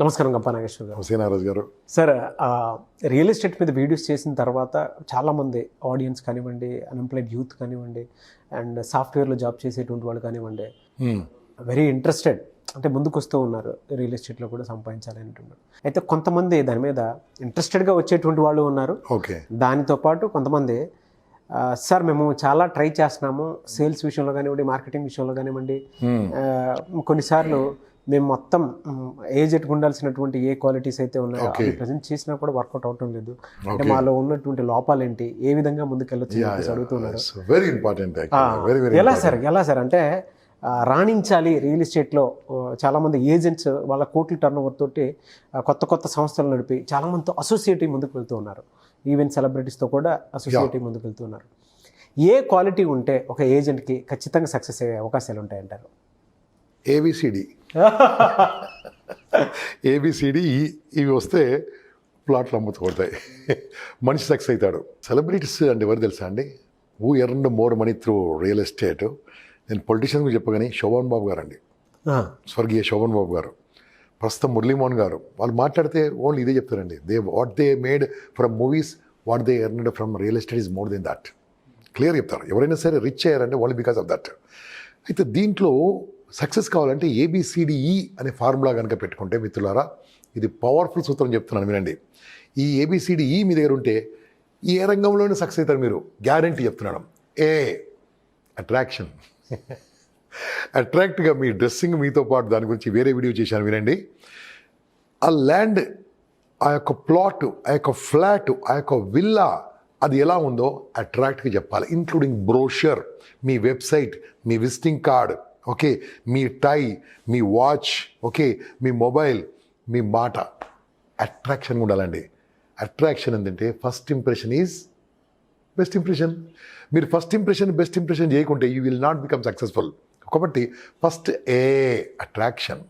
నమస్కారం గంపా నాగేశ్వర్ గారు. నాగరాజు గారు. సార్, రియల్ ఎస్టేట్ మీద వీడియోస్ చేసిన తర్వాత చాలామంది ఆడియన్స్ కానివ్వండి, అన్ఎంప్లాయిడ్ యూత్ కానివ్వండి, అండ్ సాఫ్ట్వేర్లో జాబ్ చేసేటువంటి వాళ్ళు కానివ్వండి, వెరీ ఇంట్రెస్టెడ్, అంటే ముందుకు వస్తూ ఉన్నారు రియల్ ఎస్టేట్లో కూడా సంపాదించాలి అంటున్నారు. అయితే కొంతమంది దాని మీద ఇంట్రెస్టెడ్గా వచ్చేటువంటి వాళ్ళు ఉన్నారు. ఓకే. దానితో పాటు కొంతమంది సార్ మేము చాలా ట్రై చేస్తున్నాము, సేల్స్ విషయంలో కానివ్వండి, మార్కెటింగ్ విషయంలో కానివ్వండి, కొన్నిసార్లు మేము మొత్తం ఏజెట్కి ఉండాల్సినటువంటి ఏ క్వాలిటీస్ అయితే ఉన్నాయో అవి ప్రజెంట్ చేసినా కూడా వర్కౌట్ అవటం లేదు. అంటే మాలో ఉన్నటువంటి లోపాలు ఏంటి, ఏ విధంగా ముందుకెళ్ళొచ్చు అడుగుతున్నారు. Very important. ఎలా సార్ అంటే రాణించాలి రియల్ ఎస్టేట్లో. చాలామంది ఏజెంట్స్ వాళ్ళ కోట్ల టర్న్ ఓవర్ తోటి కొత్త సంస్థలు నడిపి చాలామందితో అసోసియేట్ ముందుకు వెళ్తూ ఉన్నారు. ఈవెన్ సెలబ్రిటీస్తో కూడా అసోసియేట్ ముందుకు వెళ్తూ ఉన్నారు. ఏ క్వాలిటీ ఉంటే ఒక ఏజెంట్కి ఖచ్చితంగా సక్సెస్ అయ్యే అవకాశాలు ఉంటాయంటారు? ఏబిసిడి ఇవి వస్తే ప్లాట్లు అమ్ముతాయి, మనిషి సక్సెస్ అవుతాడు. సెలబ్రిటీస్ అంటే ఎవరు తెలుసా అండి? Who earned more money through real estate. నేను పొలిటీషియన్ గురించి చెప్పగానే శోభన్ బాబు గారు అండి, స్వర్గీయ శోభన్ బాబు గారు, ప్రస్తుతం మురళీమోహన్ గారు, వాళ్ళు మాట్లాడితే ఓన్లీ ఇదే చెప్తారండి. What they made from movies, what they earned from real estate is more than that. Clear చెప్తారు. ఎవరైనా సరే రిచ్ అయ్యారంటే ఓన్లీ బికాస్ ఆఫ్ దట్. అయితే దీంట్లో సక్సెస్ కావాలంటే ఏబిసిడిఈ అనే ఫార్ములా కనుక పెట్టుకుంటే మిత్రులారా, ఇది పవర్ఫుల్ సూత్రం చెప్తున్నాను వినండి. ఈ ఏబిసిడిఈ మీ దగ్గర ఉంటే ఏ రంగంలోనే సక్సెస్ అవుతారు మీరు, గ్యారంటీ చెప్తున్నాను. అట్రాక్షన్. అట్రాక్ట్గా మీ డ్రెస్సింగ్, మీతో పాటు దాని గురించి వేరే వీడియో చేశాను వినండి. ఆ ల్యాండ్, ఆ యొక్క ప్లాట్, ఆ యొక్క ఫ్లాట్, ఆ యొక్క విల్లా అది ఎలా ఉందో అట్రాక్ట్గా చెప్పాలి. ఇంక్లూడింగ్ బ్రోషర్, మీ వెబ్సైట్, మీ విజిటింగ్ కార్డ్, ఓకే, మీ టై, మీ వాచ్, ఓకే, మీ మొబైల్, మీ మాట అట్రాక్షన్గా ఉండాలండి. అట్రాక్షన్ ఏంటంటే first impression is best impression. మీరు ఫస్ట్ ఇంప్రెషన్ బెస్ట్ ఇంప్రెషన్ చేయకుంటే you will not become successful. కాబట్టి first attraction,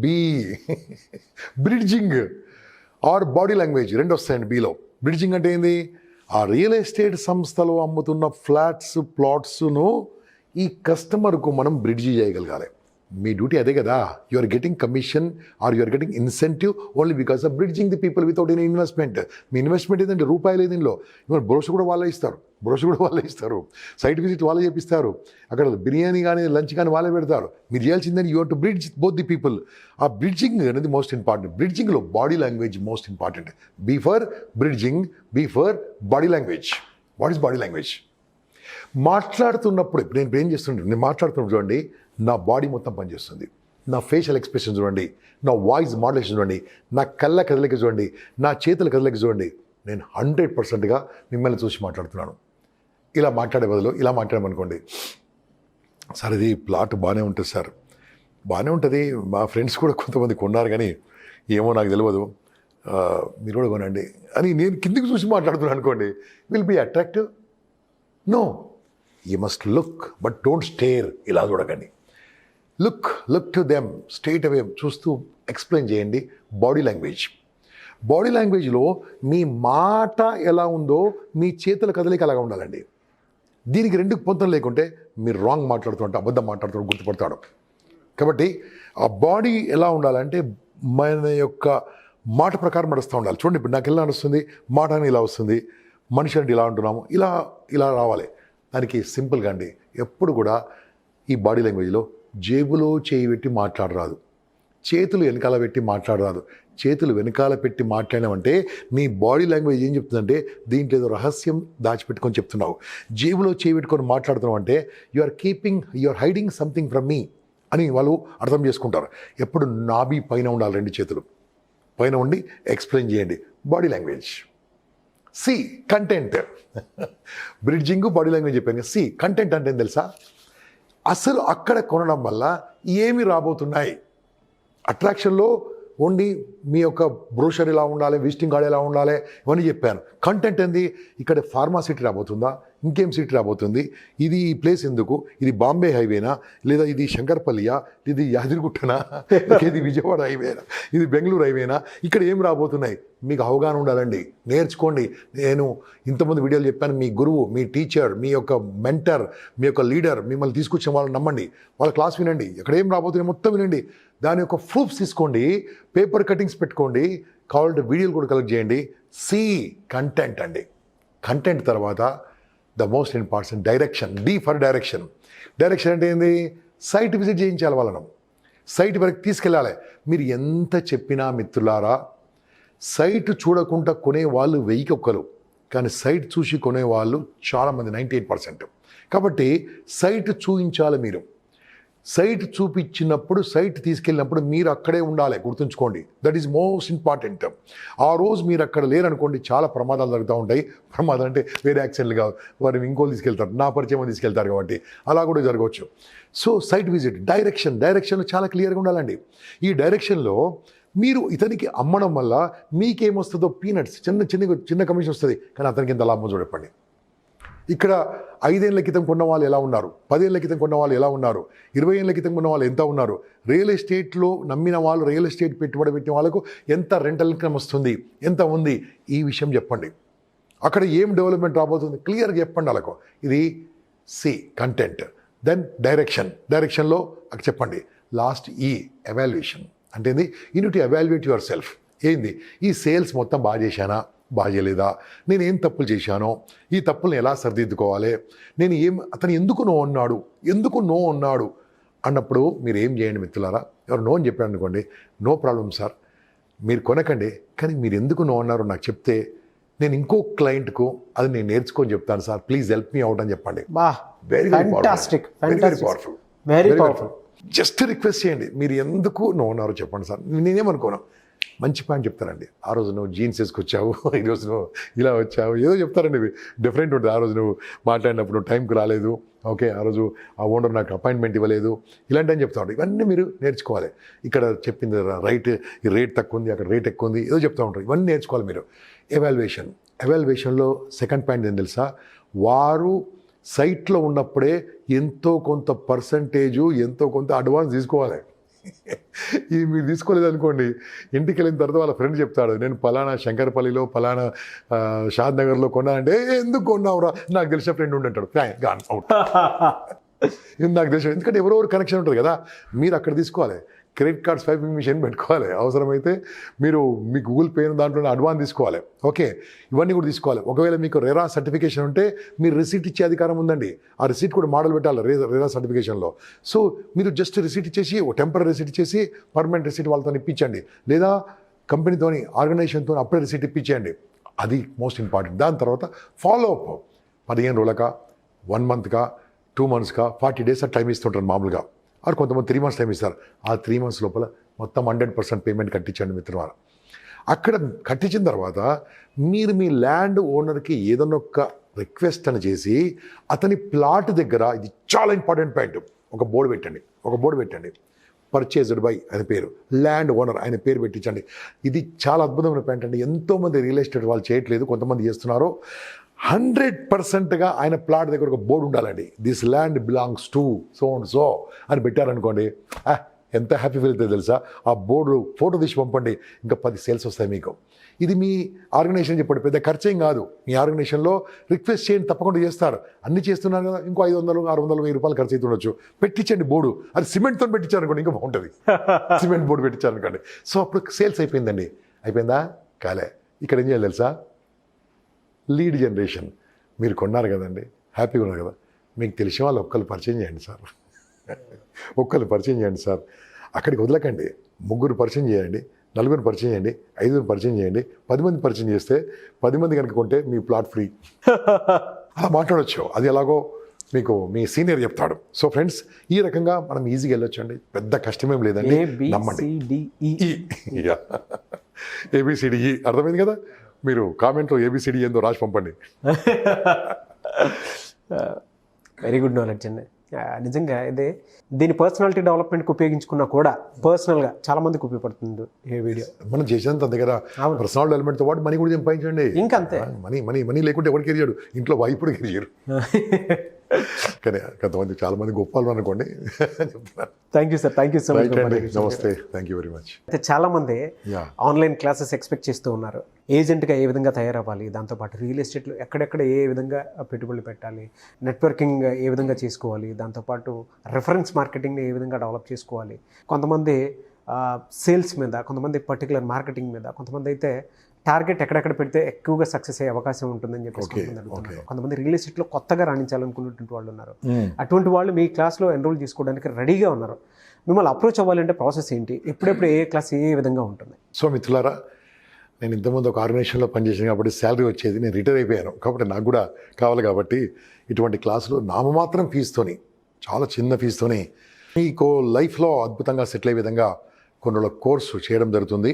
B bridging or body language, రెండు వస్తాయండి బిలో. బ్రిడ్జింగ్ అంటే ఏంది? ఆ రియల్ ఎస్టేట్ సంస్థలో అమ్ముతున్న ఫ్లాట్స్, ప్లాట్స్ను ఈ కస్టమర్కు మనం బ్రిడ్జి చేయగలగాలి. మీ డ్యూటీ అదే కదా. You are getting commission or you are getting incentive only because of bridging the people without any investment. మీ ఇన్వెస్ట్మెంట్ ఏంటంటే రూపాయలు లేదు దీనిలో. ఇవాళ బ్రోషర్ కూడా వాళ్ళే ఇస్తారు, సైట్ విజిట్ వాళ్ళే చేపిస్తారు, అక్కడ బిర్యానీ కానీ లంచ్ కానీ వాళ్ళే పెడతారు. మీరు చేయాల్సిందని you have to bridge both the people. ఆ బ్రిడ్జింగ్ అనేది మోస్ట్ ఇంపార్టెంట్. బ్రిడ్జింగ్లో body language most important. B for bridging, B for body language. What is body language? మాట్లాడుతున్నప్పుడు ఇప్పుడు నేను ఏం చేస్తుంటాను, నేను మాట్లాడుతున్నప్పుడు చూడండి, నా బాడీ మొత్తం పనిచేస్తుంది. నా ఫేషియల్ ఎక్స్ప్రెషన్ చూడండి, నా వాయిస్ మాడ్యులేషన్ చూడండి, నా కళ్ళ కదలిక చూడండి, నా చేతుల కదలిక చూడండి. నేను 100%గా మిమ్మల్ని చూసి మాట్లాడుతున్నాను. ఇలా మాట్లాడే బదులు ఇలా మాట్లాడమనుకోండి, సార్ ఇది ప్లాట్ బాగానే ఉంటుంది సార్, బాగానే ఉంటుంది, మా ఫ్రెండ్స్ కూడా కొంతమంది కొన్నారు కానీ ఏమో నాకు తెలియదు, మీరు కూడా కొనండి అని నేను కిందికి చూసి మాట్లాడుతున్నాను అనుకోండి, will be attractive? No, you must look but don't stare. ఇలా చూడకండి. Look to them, straight away చూస్తూ ఎక్స్ప్లెయిన్ చేయండి. బాడీ లాంగ్వేజ్లో మీ మాట ఎలా ఉందో మీ చేతుల కదలిక అలాగా ఉండాలండి. దీనికి రెండు పొంతం లేకుంటే మీరు రాంగ్ మాట్లాడుతుంటే, అబద్ధం మాట్లాడుతూ గుర్తుపడతాడు. కాబట్టి ఆ బాడీ ఎలా ఉండాలంటే మన యొక్క మాట ప్రకారం నడుస్తూ ఉండాలి. చూడండి, ఇప్పుడు నాకు ఎలా నడుస్తుంది, మాట అని ఇలా వస్తుంది, మనిషి అంటే ఇలా ఉంటున్నాము, ఇలా రావాలి. దానికి సింపుల్గా అండి, ఎప్పుడు కూడా ఈ బాడీ లాంగ్వేజ్లో జేబులో చేయి పెట్టి మాట్లాడరాదు, చేతులు వెనకాల పెట్టి మాట్లాడరాదు. చేతులు వెనకాల పెట్టి మాట్లాడినామంటే నీ బాడీ లాంగ్వేజ్ ఏం చెప్తుందంటే దీంట్లో ఏదో రహస్యం దాచిపెట్టుకొని చెప్తున్నావు. జేబులో చేయి పెట్టుకొని మాట్లాడుతున్నావు అంటే you are hiding something from me అని వాళ్ళు అర్థం చేసుకుంటారు. ఎప్పుడు నాభి పైన ఉండాలి, రెండు చేతులు పైన ఉండి ఎక్స్ప్లెయిన్ చేయండి. Body language. C content. Bridging, body language చెప్పాను. సి కంటెంట్ అంటే ఏం తెలుసా? అసలు అక్కడ కొనడం వల్ల ఏమి రాబోతున్నాయి. అట్రాక్షన్లో ఓన్లీ మీ యొక్క బ్రోషర్ ఎలా ఉండాలి, విజిటింగ్ కార్డ్ ఎలా ఉండాలి, ఇవన్నీ చెప్పాను. కంటెంట్ ఏంది? ఇక్కడ ఫార్మాసిటీ రాబోతుందా, ఇంకేం సిటీ రాబోతుంది, ఇది ఈ ప్లేస్ ఎందుకు, ఇది బాంబే హైవేనా, లేదా ఇది శంకర్పల్లియా, ఇది యాదగిరిగుట్టనా, ఇది విజయవాడ హైవేనా, ఇది బెంగళూరు హైవేనా, ఇక్కడ ఏం రాబోతున్నాయి మీకు అవగాహన ఉండాలండి. నేర్చుకోండి. నేను ఇంతమంది వీడియోలు చెప్పాను, మీ గురువు, మీ టీచర్, మీ యొక్క మెంటర్, మీ యొక్క లీడర్ మిమ్మల్ని తీసుకొచ్చిన వాళ్ళని నమ్మండి, వాళ్ళ క్లాస్ వినండి, ఎక్కడ ఏం రాబోతున్నాయి మొత్తం వినండి, దాని యొక్క ప్రూఫ్స్ తీసుకోండి, పేపర్ కటింగ్స్ పెట్టుకోండి, కావాలంటే వీడియోలు కూడా కలెక్ట్ చేయండి. సి కంటెంట్ అండి. కంటెంట్ తర్వాత the most important direction. D for direction. Direction అంటే ఏంది? సైట్ విజిట్ చేయించాలి వాళ్ళను, సైట్ వరకు తీసుకెళ్ళాలి. మీరు ఎంత చెప్పినా మిత్రులారా, సైట్ చూడకుండా కొనేవాళ్ళు 1000 కానీ సైట్ చూసి కొనేవాళ్ళు చాలామంది, 98%. కాబట్టి సైట్ చూపించాలి. మీరు సైట్ చూపించినప్పుడు, సైట్ తీసుకెళ్ళినప్పుడు మీరు అక్కడే ఉండాలి, గుర్తుంచుకోండి. That is most important. ఆ రోజు మీరు అక్కడ లేరనుకోండి, చాలా ప్రమాదాలు జరుగుతూ ఉంటాయి. ప్రమాదాలు అంటే వేరే యాక్సిడెంట్లు కాదు, వారిని ఇంకోళ్ళు తీసుకెళ్తారు, నా పరిచయం తీసుకెళ్తారు, కాబట్టి అలా కూడా జరగవచ్చు. So site visit. డైరెక్షన్లో చాలా క్లియర్గా ఉండాలండి. ఈ డైరెక్షన్లో మీరు ఇతనికి అమ్మడం వల్ల మీకేమొస్తుందో పీనట్స్, చిన్న కమిషన్ వస్తుంది, కానీ అతనికి ఎంత లాభం చూడప్పండి. ఇక్కడ 5 ఏళ్ల క్రితం కొన్న వాళ్ళు ఎలా ఉన్నారు, 10 ఏళ్ల క్రితం కొన్న వాళ్ళు ఎలా ఉన్నారు, 20 ఏళ్ల క్రితం కొన్న వాళ్ళు ఎంత ఉన్నారు, రియల్ ఎస్టేట్లో నమ్మిన వాళ్ళు, రియల్ ఎస్టేట్ పెట్టుబడి పెట్టిన వాళ్ళకు ఎంత రెంటల్ ఇన్కమ్ వస్తుంది, ఎంత ఉంది, ఈ విషయం చెప్పండి. అక్కడ ఏం డెవలప్మెంట్ రాబోతుంది క్లియర్గా చెప్పండి వాళ్ళకు. ఇది సి కంటెంట్. దెన్ డైరెక్షన్లో అక్కడ చెప్పండి. లాస్ట్ ఎవాల్యుయేషన్ అంటే ఏంది? Unit evaluate your self. ఏంది ఈ సేల్స్ మొత్తం బాగా చేశానా, బాగా చేయలేదా, నేను ఏం తప్పులు చేశానో, ఈ తప్పులను ఎలా సరిదిద్దుకోవాలి, నేను అతను ఎందుకు నో అన్నాడు అన్నప్పుడు మీరు ఏం చేయండి మిత్రులారా. ఎవరు నో అని చెప్పాడు అనుకోండి, నో ప్రాబ్లం సార్, మీరు కొనకండి, కానీ మీరు ఎందుకు నో అన్నారో నాకు చెప్తే నేను ఇంకో క్లయింట్కు అది నేను నేర్చుకొని చెప్తాను sir, please help me out అని చెప్పండి. Very powerful. జస్ట్ రిక్వెస్ట్ చేయండి, మీరు ఎందుకు నో అన్నారో చెప్పండి సార్. నేనేమనుకోను, మంచి పాయింట్ చెప్తారండి. ఆ రోజు నువ్వు జీన్స్ వేసుకొచ్చావు, ఈరోజు నువ్వు ఇలా వచ్చావు, ఏదో చెప్తారండి. డిఫరెంట్ ఉంటుంది. ఆ రోజు నువ్వు మాట్లాడినప్పుడు నువ్వు టైంకి రాలేదు, ఓకే, ఆ రోజు ఆ ఓనర్ నాకు అపాయింట్మెంట్ ఇవ్వలేదు, ఇలాంటివి చెప్తా ఉంటారు. ఇవన్నీ మీరు నేర్చుకోవాలి. ఇక్కడ చెప్పింది రైట్, ఈ రేట్ తక్కువ ఉంది, అక్కడ రేట్ ఎక్కువ ఉంది, ఏదో చెప్తూ ఉంటారు. ఇవన్నీ నేర్చుకోవాలి మీరు. ఎవాల్యుయేషన్లో సెకండ్ పాయింట్ ఏం తెలుసా? వారు సైట్లో ఉన్నప్పుడే ఎంతో కొంత పర్సంటేజు, ఎంతో కొంత అడ్వాన్స్ తీసుకోవాలి. ఇది మీరు తీసుకోలేదు అనుకోండి, ఇంటికి వెళ్ళిన తర్వాత వాళ్ళ ఫ్రెండ్ చెప్తాడు, నేను పలానా శంకరపల్లిలో, పలానా షాద్ నగర్లో కొన్నానంటే, ఎందుకు కొన్నావురా, నాకు తెలిసిన ఫ్రెండ్ ఉండంటాడు, గాన్ అవుట్. నాకు తెలిసిన, ఎందుకంటే ఎవరెవరు కనెక్షన్ ఉంటుంది కదా. మీరు అక్కడ తీసుకోవాలి. క్రెడిట్ కార్డ్ స్వైపింగ్ మిషన్ పెట్టుకోవాలి. అవసరమైతే మీరు మీ గూగుల్ పే దాంట్లో అడ్వాన్స్ తీసుకోవాలి. ఓకే, ఇవన్నీ కూడా తీసుకోవాలి. ఒకవేళ మీకు రెరా సర్టిఫికేషన్ ఉంటే మీరు రిసీట్ ఇచ్చే అధికారం ఉందండి. ఆ రిసీట్ కూడా మోడల్ పెట్టాలి రెరా సర్టిఫికేషన్లో. సో మీరు జస్ట్ రిసీట్ ఇచ్చేసి, టెంపరీ రిసీట్ ఇచ్చేసి పర్మనెంట్ రిసీట్ వాళ్ళతో ఇప్పించండి, లేదా కంపెనీతోని, ఆర్గనైజేషన్తో అప్పుడే రిసీట్ ఇప్పించండి. అది మోస్ట్ ఇంపార్టెంట్. దాని తర్వాత ఫాలో అప్. 15 రోజులకా, 1 మంత్కా, 2 మంత్స్కా, 40 డేస్ టైం ఇస్తుంటారు మామూలుగా. ఆరు కొంతమంది 3 మంత్స్ టైం ఇస్తారు. ఆ 3 మంత్స్ లోపల మొత్తం 100% పేమెంట్ కట్టించండి మిత్రులారా. అక్కడ కట్టించిన తర్వాత మీరు మీ ల్యాండ్ ఓనర్కి ఏదన్నా ఒక రిక్వెస్ట్ అని చేసి, అతని ప్లాట్ దగ్గర, ఇది చాలా ఇంపార్టెంట్ పాయింట్, ఒక బోర్డు పెట్టండి. పర్చేజ్డ్ బై ఆయన పేరు, ల్యాండ్ ఓనర్ ఆయన పేరు పెట్టించండి. ఇది చాలా అద్భుతమైన పాయింట్ అండి. ఎంతోమంది రియల్ ఎస్టేట్ వాళ్ళు చేయట్లేదు, కొంతమంది చేస్తున్నారు. 100%గా ఆయన ప్లాట్ దగ్గర ఒక బోర్డు ఉండాలండి. This land belongs to so and so అని పెట్టారనుకోండి, ఎంత హ్యాపీ ఫీల్ అవుతుంది తెలుసా. ఆ బోర్డు ఫోటో తీసి పంపండి, ఇంకా 10 సేల్స్ వస్తాయి మీకు. ఇది మీ ఆర్గనైజేషన్ చెప్పండి, పెద్ద ఖర్చేం కాదు. మీ ఆర్గనైజేషన్లో రిక్వెస్ట్ చేయండి, తప్పకుండా చేస్తారు. అన్ని చేస్తున్నారు కదా, ఇంకో 500, 600, 1000 రూపాయలు ఖర్చు అయితే ఉండొచ్చు. పెట్టించండి బోర్డు. అది సిమెంట్తో పెట్టించారనుకోండి, ఇంకా బాగుంటుంది. సిమెంట్ బోర్డు పెట్టించారనుకోండి. సో అప్పుడు సేల్స్ అయిపోయిందండి. అయిపోయిందా? కాలే. ఇక్కడ ఏం చేయాలి తెలుసా? Lead generation. మీరు కొన్నారు కదండి, హ్యాపీగా ఉన్నారు కదా, మీకు తెలిసిన వాళ్ళు ఒక్కరు పరిచయం చేయండి సార్. అక్కడికి వదలకండి. 3 పరిచయం చేయండి, 4 పరిచయం చేయండి, 5 పరిచయం చేయండి, 10 మంది పరిచయం చేస్తే 10 మంది కనుక కొంటే మీ ప్లాట్ ఫ్రీ. అలా మాట్లాడవచ్చు. అది ఎలాగో మీకు మీ సీనియర్ చెప్తాడు. సో ఫ్రెండ్స్, ఈ రకంగా మనం ఈజీగా వెళ్ళొచ్చు అండి, పెద్ద కష్టమేం లేదండి, నమ్మండి. ABCDE అర్థమైంది కదా. మీరు కామెంట్లో ABCD ఏందో రాసి పంపండి. వెరీ గుడ్ నాలెడ్జ్ అండి. నిజంగా ఇదే దీని పర్సనాలిటీ డెవలప్మెంట్కి ఉపయోగించుకున్నా కూడా పర్సనల్గా చాలా మందికి ఉపయోగపడుతుంది ఈ వీడియో. మనం చేసేంత దగ్గర పర్సనల్ డెవలప్మెంట్తో పాటు మనీ కూడా సంపాదించండి. ఇంకా అంతే, మనీ లేకుంటే ఎవరికి ఎరియాడు, ఇంట్లో వైఫ్ కూడా ఎరియారు. కానీ కొంతమంది చాలా మంది గొప్పలు అనుకోండి. చెప్తున్నారు. Thank you sir, thank you so much. నమస్తే, థ్యాంక్ యూ వెరీ మచ్. అయితే చాలా మంది ఆన్లైన్ క్లాసెస్ ఎక్స్పెక్ట్ చేస్తూ ఉన్నారు. ఏజెంట్గా ఏ విధంగా తయారవ్వాలి, దాంతోపాటు రియల్ ఎస్టేట్లో ఎక్కడెక్కడ ఏ విధంగా పెట్టుబడులు పెట్టాలి, నెట్వర్కింగ్ ఏ విధంగా చేసుకోవాలి, దాంతోపాటు రెఫరెన్స్ మార్కెటింగ్ని ఏ విధంగా డెవలప్ చేసుకోవాలి, కొంతమంది సేల్స్ మీద, కొంతమంది పర్టికులర్ మార్కెటింగ్ మీద, కొంతమంది అయితే టార్గెట్ ఎక్కడెక్కడ పెడితే ఎక్కువగా సక్సెస్ అయ్యే అవకాశం ఉంటుందని చెప్పేసి కొంతమంది రియల్ ఎస్టేట్లో కొత్తగా రాణించాలనుకున్నటువంటి వాళ్ళు ఉన్నారు. అటువంటి వాళ్ళు మీ క్లాస్లో ఎన్రోల్ చేసుకోవడానికి రెడీగా ఉన్నారు. మిమ్మల్ని అప్రోచ్ అవ్వాలంటే ప్రాసెస్ ఏంటి, ఎప్పుడెప్పుడు ఏ క్లాస్ ఏ విధంగా ఉంటుంది? సో మిత్రులారా, నేను ఇంతకుముందు ఒక ఆర్గనైజేషన్లో పనిచేసాను కాబట్టి శాలరీ వచ్చేది, నేను రిటైర్ అయిపోయాను కాబట్టి నాకు కూడా కావాలి. కాబట్టి ఇటువంటి క్లాసులు నామమాత్రం ఫీజుతోని, చాలా చిన్న ఫీజుతోని మీకు లైఫ్లో అద్భుతంగా సెటిల్ అయ్యే విధంగా కొన్ని రోజుల కోర్సు చేయడం జరుగుతుంది.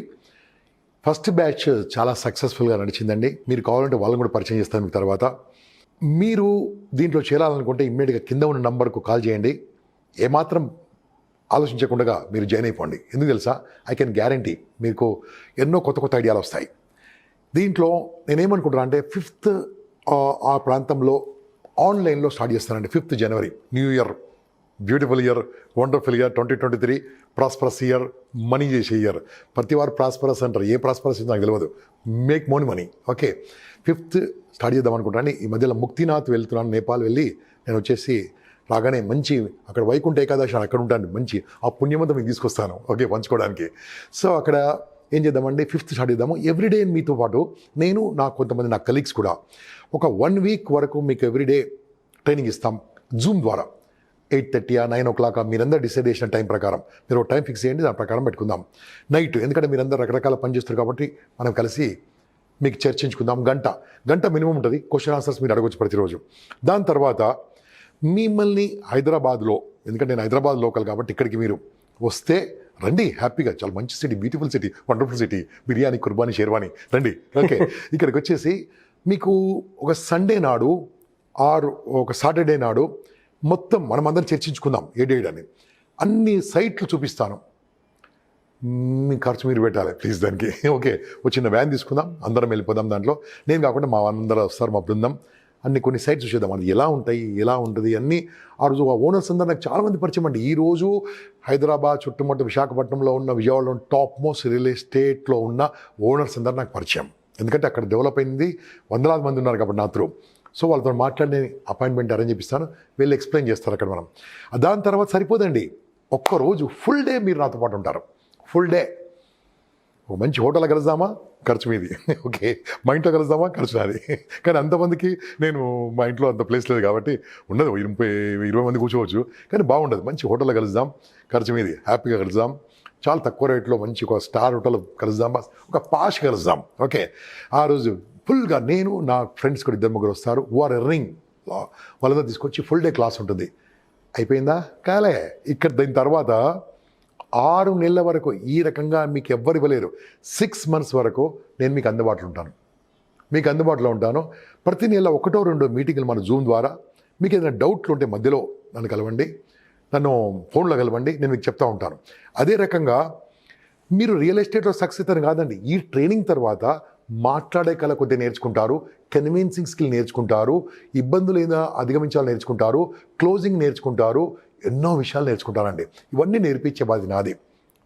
ఫస్ట్ బ్యాచ్ చాలా సక్సెస్ఫుల్గా నడిచిందండి. మీరు కావాలంటే వాళ్ళని కూడా పరిచయం చేస్తాను మీకు తర్వాత. మీరు దీంట్లో చేరాలనుకుంటే ఇమ్మీడియట్గా కింద ఉన్న నంబర్కు కాల్ చేయండి. ఏమాత్రం ఆలోచించకుండా మీరు జాయిన్ అయిపోండి. ఎందుకు తెలుసా, ఐ కెన్ గ్యారంటీ మీకు ఎన్నో కొత్త కొత్త ఐడియాలు వస్తాయి. దీంట్లో నేనేమనుకుంటున్నా అంటే 5th ఆ ప్రాంతంలో ఆన్లైన్లో స్టార్ట్ చేస్తానండి. 5th జనవరి, new year, beautiful year, wonderful year 2023, prosperous year, money చేసే ఇయర్. ప్రతి వారు ప్రాస్పరస్ అంటారు, ఏ ప్రాస్పరస్ నాకు తెలియదు. Make money. Okay, 5th start చేద్దాం అనుకుంటాను. ఈ మధ్యలో ముక్తినాథ్ వెళ్తున్నాను, నేపాల్ వెళ్ళి నేను వచ్చేసి రాగానే మంచి అక్కడ వైకుంఠ ఏకాదశి అక్కడ ఉంటాను, మంచి ఆ పుణ్యమంతా మీకు తీసుకొస్తాను, ఓకే, పంచుకోవడానికి. సో అక్కడ ఏం చేద్దామండి, 5th స్టార్ట్ చేద్దాము. ఎవ్రీడే మీతో పాటు నేను, కొంతమంది నా కలీగ్స్ కూడా ఒక 1 వీక్ వరకు మీకు ఎవ్రీడే ట్రైనింగ్ ఇస్తాం జూమ్ ద్వారా. 8:30 9 o'clock మీరందరూ డిసైడ్ చేసిన టైం ప్రకారం మీరు టైం ఫిక్స్ చేయండి, దాని ప్రకారం పెట్టుకుందాం నైట్. ఎందుకంటే మీరందరూ రకరకాల పని చేస్తారు కాబట్టి మనం కలిసి మీకు చర్చించుకుందాం. గంట మినిమం ఉంటుంది. క్వశ్చన్ ఆన్సర్స్ మీరు అడగొచ్చు ప్రతిరోజు. దాని తర్వాత మిమ్మల్ని హైదరాబాద్లో, ఎందుకంటే నేను హైదరాబాద్ లోకల్ కాబట్టి ఇక్కడికి మీరు వస్తే రండి హ్యాపీగా. చాలా మంచి city, beautiful city, wonderful city, biryani, కుర్బానీ, షేర్వానీ, రండి. ఓకే, ఇక్కడికి వచ్చేసి మీకు ఒక సండే నాడు ఆర్ ఒక సాటర్డే నాడు మొత్తం మనమందరం చర్చించుకుందాం ఏడేడని. అన్ని సైట్లు చూపిస్తాను. మీ ఖర్చు మీరు పెట్టాలి ప్లీజ్ దానికి. ఓకే, ఒక చిన్న వ్యాన్ తీసుకుందాం, అందరం వెళ్ళిపోదాం. దాంట్లో నేను కాకుండా మా అందరూ వస్తారు, మా బృందం. కొన్ని సైట్స్ చూసేద్దాం, అది ఎలా ఉంటాయి, ఎలా ఉంటుంది అన్నీ. ఆ రోజు ఆ ఓనర్స్ అందరూ నాకు చాలామంది పరిచయం అండి. ఈరోజు హైదరాబాద్ చుట్టుముట్టు, విశాఖపట్నంలో ఉన్న, విజయవాడలో ఉన్న టాప్ మోస్ట్ రియల్ ఎస్టేట్లో ఉన్న ఓనర్స్ అందరూ నాకు పరిచయం. ఎందుకంటే అక్కడ డెవలప్ అయింది, వందలాది మంది ఉన్నారు కాబట్టి నా త్రూ. సో వాళ్ళతో మాట్లాడి నేను అపాయింట్మెంట్ అరేంజ్ చేపిస్తాను, వీళ్ళు ఎక్స్ప్లెయిన్ చేస్తారు అక్కడ మనం. దాని తర్వాత సరిపోదండి, ఒక్కరోజు ఫుల్ డే మీరు నాతో పాటు ఉంటారు. ఫుల్ డే ఒక మంచి హోటల్ కలుద్దామా, ఖర్చు మీది. ఓకే, మా ఇంట్లో కలుద్దామా, ఖర్చు నాది. కానీ అంతమందికి నేను మా ఇంట్లో అంత ప్లేస్ లేదు కాబట్టి ఉండదు, 20 మంది కూర్చోవచ్చు. కానీ బాగుండదు. మంచి హోటల్లో కలుద్దాం, ఖర్చు మీది, హ్యాపీగా కలుద్దాం. చాలా తక్కువ రేట్లో మంచి ఒక స్టార్ హోటల్ కలుద్దాం, ఒక పాష్ కలుద్దాం. ఓకే, ఆ రోజు ఫుల్గా నేను, నా ఫ్రెండ్స్ కూడా 2-3 వస్తారు. ఆర్ ఎర్నింగ్ వాళ్ళతో తీసుకొచ్చి ఫుల్ డే క్లాస్ ఉంటుంది. అయిపోయిందా? కాలే. ఇక్కడ దీని తర్వాత 6 నెలల వరకు ఈ రకంగా మీకు ఎవ్వరు ఇవ్వలేరు. 6 months వరకు నేను మీకు అందుబాటులో ఉంటాను. ప్రతి నెల 1-2 మీటింగ్లు మన జూమ్ ద్వారా. మీకు ఏదైనా డౌట్లు ఉంటే మధ్యలో నన్ను కలవండి, నన్ను ఫోన్లో కలవండి, నేను మీకు చెప్తా ఉంటాను. అదే రకంగా మీరు రియల్ ఎస్టేట్లో సక్సెస్ అని కాదండి, ఈ ట్రైనింగ్ తర్వాత మాట్లాడే కళ కొద్దిగా నేర్చుకుంటారు, కన్విన్సింగ్ స్కిల్ నేర్చుకుంటారు, ఇబ్బందులు ఏదైనా అధిగమించాలని నేర్చుకుంటారు, క్లోజింగ్ నేర్చుకుంటారు, ఎన్నో విషయాలు నేర్చుకుంటారండి. ఇవన్నీ నేర్పించే బాధ్యత నాది,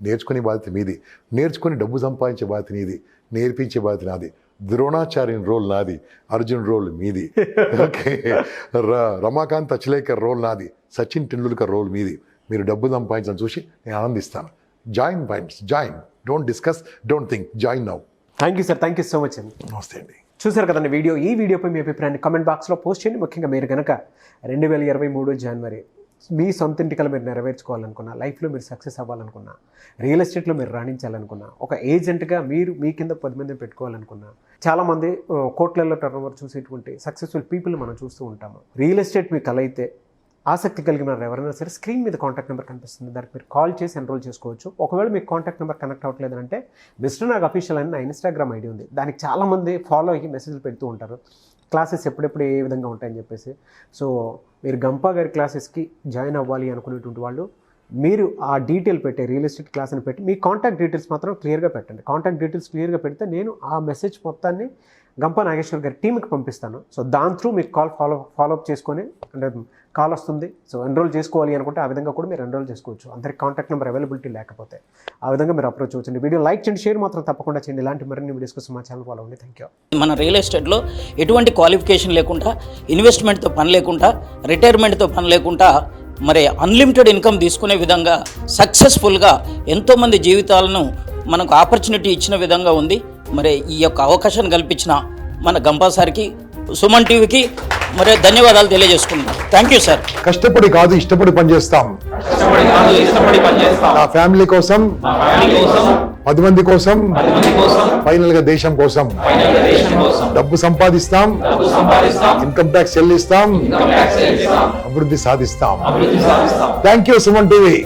నేర్చుకునే బాధ్యత మీది, నేర్చుకుని డబ్బు సంపాదించే బాధ్యత నీది, నేర్పించే బాధ్యత నాది. ద్రోణాచార్యుని రోల్ నాది, అర్జున్ రోల్ మీది. ఓకే, రమాకాంత్ అచ్లేకర్ రోల్ నాది, సచిన్ టెండూల్కర్ రోల్ మీది. మీరు డబ్బు సంపాదించడం చూసి నేను ఆనందిస్తాను. Join friends, join. Don't discuss, don't think, join now. Thank you sir, thank you so much అండి. నమస్తే అండి. చూసారు కదండి ఈ వీడియోపై మీ అభిప్రాయాన్ని కమెంట్ బాక్స్లో పోస్ట్ చేయండి. ముఖ్యంగా మీరు కనుక 2023 జనవరి మీ సొంత ఇంటికలు మీరు నెరవేర్చుకోవాలనుకున్నా, లైఫ్లో మీరు సక్సెస్ అవ్వాలనుకున్నా, రియల్ ఎస్టేట్లో మీరు రాణించాలనుకున్నా, ఒక ఏజెంట్గా మీరు మీ కింద 10 మందిని పెట్టుకోవాలనుకున్నా, చాలామంది కోట్లలో టర్నోవర్ చూసేటువంటి సక్సెస్ఫుల్ పీపుల్ మనం చూస్తూ ఉంటాము. రియల్ ఎస్టేట్ మీ కల అయితే ఆసక్తి కలిగిన ఎవరైనా సరే స్క్రీన్ మీద కాంటాక్ట్ నెంబర్ కనిపిస్తుంది, దానికి మీరు కాల్ చేసి ఎన్రోల్ చేసుకోవచ్చు. ఒకవేళ మీకు కాంటాక్ట్ నెంబర్ కనెక్ట్ అవ్వట్లేదు అంటే మిస్టర్ నాగ్ అఫీషియల్ అని నా ఇన్స్టాగ్రామ్ ఐడి ఉంది, దానికి చాలామంది ఫాలో అయ్యి మెసేజ్లు పెడుతూ ఉంటారు. క్లాసెస్ ఎప్పుడెప్పుడు ఏ విధంగా ఉంటాయని చెప్పేసి. సో మీరు గంపా గారి క్లాసెస్కి జాయిన్ అవ్వాలి అనుకునేటువంటి వాళ్ళు మీరు ఆ డీటెయిల్ పెట్టే రియల్ ఎస్టేట్ క్లాస్ని పెట్టి మీ కాంటాక్ట్ డీటెయిల్స్ మాత్రం క్లియర్గా పెట్టండి. కాంటాక్ట్ డీటెయిల్స్ క్లియర్గా పెడితే నేను ఆ మెసేజ్ మొత్తాన్ని గంపా నాగేశ్వర్ గారి టీంకి పంపిస్తాను. సో దాని త్రూ మీకు ఫాలోఅప్ చేసుకొని అంటే కాల్ వస్తుంది. సో ఎన్రోల్ చేసుకోవాలి అనుకుంటే ఆ విధంగా కూడా మీరు ఎన్రోల్ చేసుకోవచ్చు. అందరికి కాంటాక్ట్ నెంబర్ అవైలబిలిటీ లేకపోతే ఆ విధంగా మీరు అప్రోచ్ అవ్వచ్చు. వీడియో లైక్ చేయండి, షేర్ మాత్రం తప్పకుండా చేయండి. ఇలాంటి మరిన్ని వీడియోస్ కోసం మా ఛానల్ ఫాలో అవ్వండి. Thank you. మన రియల్ ఎస్టేట్లో ఎటువంటి క్వాలిఫికేషన్ లేకుండా, ఇన్వెస్ట్మెంట్తో పని లేకుండా, రిటైర్మెంట్తో పని లేకుండా మరి అన్లిమిటెడ్ ఇన్కమ్ తీసుకునే విధంగా సక్సెస్ఫుల్గా ఎంతోమంది జీవితాలను మనకు ఆపర్చునిటీ ఇచ్చిన విధంగా ఉంది. మరి ఈ యొక్క అవకాశాన్ని కల్పించిన మన గంపా సార్కి, సుమన్ టీవీకి మరి ధన్యవాదాలు తెలియజేసుకుంటున్నాం. Thank you sir. కష్టపడి కాదు ఇష్టపడి పనిచేస్తాం. నా ఫ్యామిలీ కోసం, 10 మంది కోసం, ఫైనల్ గా దేశం కోసం డబ్బు సంపాదిస్తాం, ఇన్కమ్ ట్యాక్స్ చెల్లిస్తాం, అభివృద్ధి సాధిస్తాం. Thank you Suman TV.